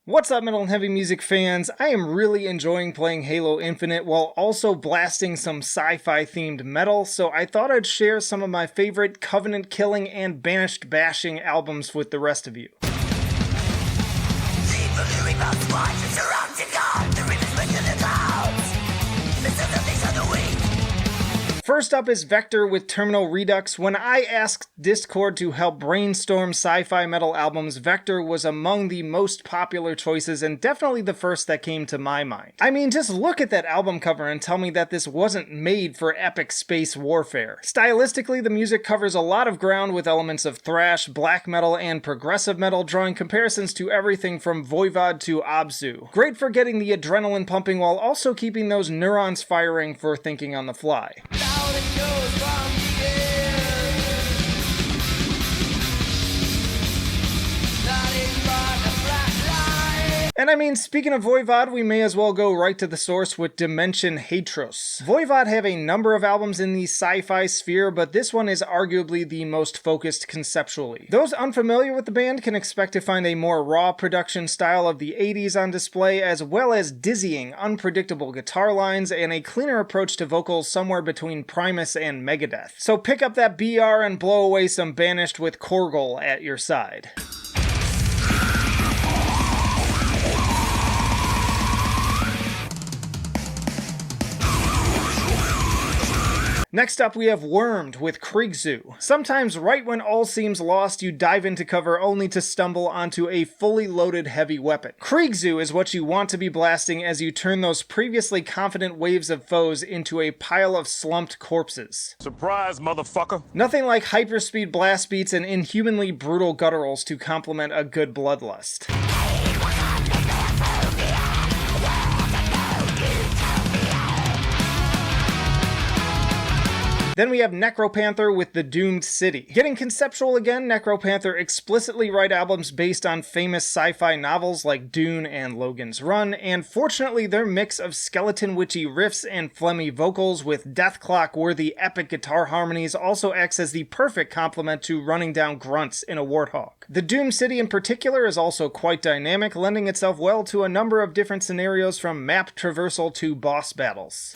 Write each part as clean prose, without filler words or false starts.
What's up, metal and heavy music fans? I am really enjoying playing Halo Infinite while also blasting some sci-fi themed metal, so I thought I'd share some of my favorite Covenant killing and Banished bashing albums with the rest of you. First up is Vektor with Terminal Redux. When I asked Discord to help brainstorm sci-fi metal albums, Vektor was among the most popular choices and definitely the first that came to my mind. I mean, just look at that album cover and tell me that this wasn't made for epic space warfare. Stylistically, the music covers a lot of ground with elements of thrash, black metal, and progressive metal, drawing comparisons to everything from Voivod to Abzu. Great for getting the adrenaline pumping while also keeping those neurons firing for thinking on the fly. And I mean, speaking of Voivod, we may as well go right to the source with Dimension Hatröss. Voivod have a number of albums in the sci-fi sphere, but this one is arguably the most focused conceptually. Those unfamiliar with the band can expect to find a more raw production style of the 80s on display, as well as dizzying, unpredictable guitar lines and a cleaner approach to vocals somewhere between Primus and Megadeth. So pick up that BR and blow away some Banished with Korgel at your side. Next up, we have Wormed with Krigshu. Sometimes right when all seems lost, you dive into cover only to stumble onto a fully loaded heavy weapon. Krigshu is what you want to be blasting as you turn those previously confident waves of foes into a pile of slumped corpses. Surprise, motherfucker! Nothing like hyperspeed blast beats and inhumanly brutal gutturals to complement a good bloodlust. Then we have Necropanther with The Doomed City. Getting conceptual again, Necropanther explicitly write albums based on famous sci-fi novels like Dune and Logan's Run, and fortunately their mix of skeleton-witchy riffs and phlegmy vocals with Deathclock-worthy epic guitar harmonies also acts as the perfect complement to running down grunts in a warthog. The Doomed City in particular is also quite dynamic, lending itself well to a number of different scenarios from map traversal to boss battles.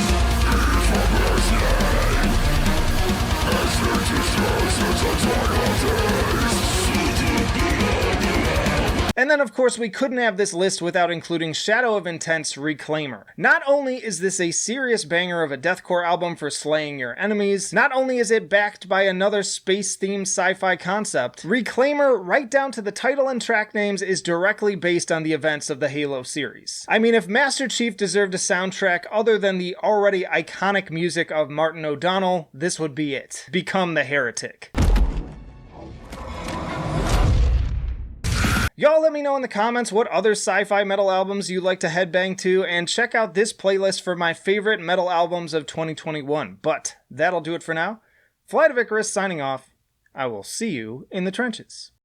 And then of course we couldn't have this list without including Shadow of Intent's Reclaimer. Not only is this a serious banger of a deathcore album for slaying your enemies, not only is it backed by another space-themed sci-fi concept, Reclaimer, right down to the title and track names, is directly based on the events of the Halo series. I mean, if Master Chief deserved a soundtrack other than the already iconic music of Martin O'Donnell, this would be it. Become the Heretic. Y'all let me know in the comments what other sci-fi metal albums you'd like to headbang to, and check out this playlist for my favorite metal albums of 2021. But that'll do it for now. Flight of Icarus signing off. I will see you in the trenches.